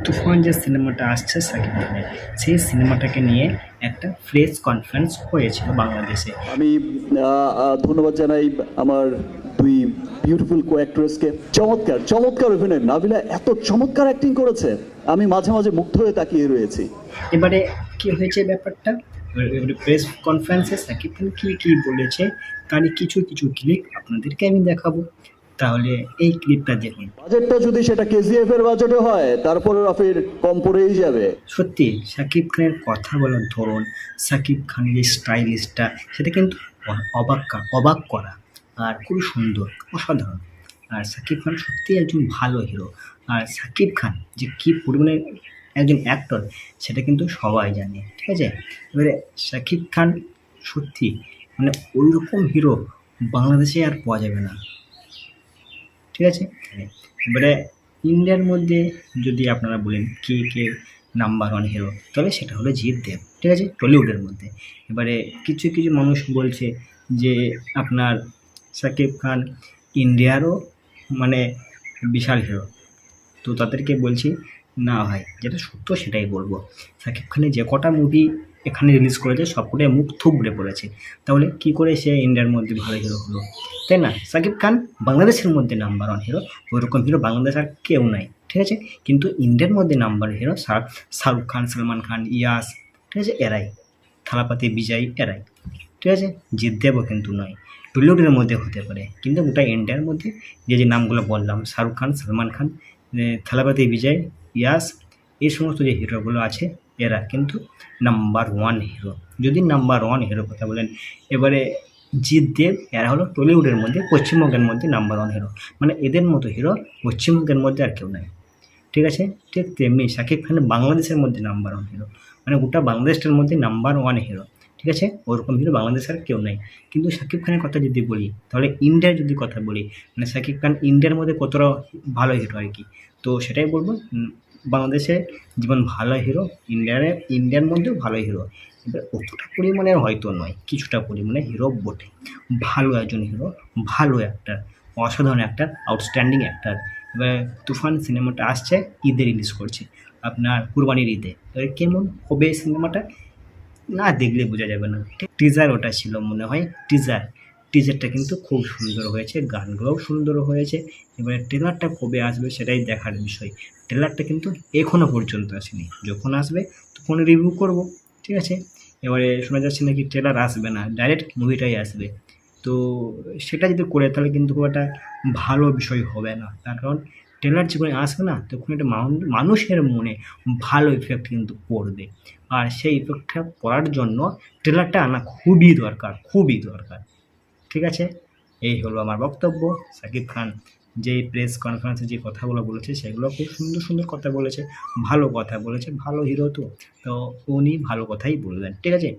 তুফান যে সিনেমাটা আসছে সাকিব খানের, সেই সিনেমাটাকে নিয়ে একটা প্রেস কনফারেন্স হয়েছিল বাংলাদেশে। আমি ধন্যবাদ জানাই আমার দুই বিউটিফুল কো অ্যাক্ট্রেসকে। চমৎকার চমৎকার অভিনয়, নাবিলা এত চমৎকার অ্যাক্টিং করেছে, আমি মাঝে মাঝে মুগ্ধ হয়ে তাকিয়ে রয়েছি। এবারে কি হয়েছে ব্যাপারটা, এবারে প্রেস কনফারেন্সে সাকিব খান কি কি বলেছে তারই কিছু কিছু ক্লিপ আপনাদেরকে আমি দেখাবো। তাহলে এই ক্লিপটা দেখুন। বাজেটটা যদি সেটা কেজিএফ এর বাজেটে হয় তারপরে রাফির কম পড়েই যাবে। সত্যি সাকিব খানের কথা বলার ধরন, সাকিব খানের যে স্টাইলিশটা, সেটা কিন্তু অবাক করা আর খুবই সুন্দর, অসাধারণ। আর সাকিব খান সত্যিই একজন ভালো হিরো। আর সাকিব খান যে কী পরিমাণে একজন অ্যাক্টর, সেটা কিন্তু সবাই জানে, ঠিক আছে? এবারে সাকিব খান সত্যি মানে ওইরকম হিরো বাংলাদেশে আর পাওয়া যাবে না, ঠিক আছে? এবারে ইন্ডিয়ার মধ্যে যদি আপনারা বলেন কে কে নাম্বার ওয়ান হিরো, তবে সেটা হলো জিৎ দেব, ঠিক আছে, টলিউডের মধ্যে। এবারে কিছু কিছু মানুষ বলছে যে আপনার শাকিব খান ইন্ডিয়ারও মানে বিশাল হিরো। তো তাদেরকে বলছি, না ভাই, যেটা সত্য সেটাই বলবো। শাকিব খানের যে কটা মুভি এখানে রিলিজ করেছে সবকটাই মুখ থুবড়ে পড়েছে। তাহলে কি করে সে ইন্ডিয়ার মধ্যে ভালো হিরো হলো, তাই না? শাকিব খান বাংলাদেশের মধ্যে নাম্বার ওয়ান হিরো, ওইরকম হিরো বাংলাদেশ আর কেউ নাই, ঠিক আছে? কিন্তু ইন্ডিয়ার মধ্যে নাম্বার হিরো শাহরুখ খান, সালমান খান, ইয়াস, ঠিক আছে, এরাই, থালাপাতি বিজয়, এরাই, ঠিক আছে? জিৎ দেবও কিন্তু নয়। টলিউডের মধ্যে হতে পারে, কিন্তু গোটা ইন্ডিয়ার মধ্যে যে যে নামগুলো বললাম, শাহরুখ খান, সালমান খান, থালাপাতি বিজয়, ইয়াস, এই সমস্ত যে হিরোগুলো আছে, এরা কিন্তু নাম্বার ওয়ান হিরো। যদি নাম্বার ওয়ান হিরোর কথা বলেন, এবারে জিৎ দেব, এরা হলো টলিউডের মধ্যে, পশ্চিমবঙ্গের মধ্যে নাম্বার ওয়ান হিরো। মানে এদের মতো হিরো পশ্চিমবঙ্গের মধ্যে আর কেউ নাই, ঠিক আছে? ঠিক তেমনি শাকিব খান বাংলাদেশের মধ্যে নাম্বার ওয়ান হিরো, মানে গোটা বাংলাদেশটার মধ্যে নাম্বার ওয়ান হিরো, ঠিক আছে? ওরকম হিরো বাংলাদেশের কেউ নাই। কিন্তু শাকিব খানের কথা যদি বলি, তাহলে ইন্ডিয়ার যদি কথা বলি, মানে শাকিব খান ইন্ডিয়ার মধ্যে কতটা ভালো হিরো আর কি, তো সেটাই বলবো। বাংলাদেশে যেমন ভালো হিরো, ইন্ডিয়ার মধ্যেও ভালো হিরো। এবার অতটা পরিমাণে হয়তো নয়, কিছুটা পরিমাণে হিরো বটে। ভালো একজন হিরো, ভালো অ্যাক্টার, অসাধারণ অ্যাক্টার, আউটস্ট্যান্ডিং অ্যাক্টার। এবার তুফান সিনেমাটা আসছে, ঈদে রিলিজ করছে, আপনার কুরবানির ঈদে। এবার কেমন হবে সিনেমাটা না দেখলে বোঝা যাবে না। টিজার ওটা ছিল মনে হয়, টিজারটা কিন্তু খুব সুন্দর হয়েছে, গানগুলোও সুন্দর হয়েছে। এবারে ট্রেলারটা কবে আসবে সেটাই দেখার বিষয়। ট্রেলারটা কিন্তু এখনও পর্যন্ত আসেনি, যখন আসবে তখন রিভিউ করব, ঠিক আছে? এবারে শোনা যাচ্ছে নাকি ট্রেলার আসবে না, ডাইরেক্ট মুভিটাই আসবে। তো সেটা যদি করে তাহলে কিন্তু খুব একটা ভালো বিষয় হবে না, তার কারণ ট্রেলার যখন আসবে না তখন একটা মানুষের মনে ভালো ইফেক্ট কিন্তু পড়বে। আর সেই ইফেক্টটা পড়ার জন্য ট্রেলারটা আনা খুবই দরকার, খুবই দরকার, ঠিক আছে? এই হলো আমার বক্তব্য। শাকিব খান যে প্রেস কনফারেন্সে যে কথাগুলো বলেছে সেগুলো খুব সুন্দর সুন্দর কথা বলেছে, ভালো কথা বলেছে, ভালো হিরো তো, তো উনি ভালো কথাই বললেন, ঠিক আছে?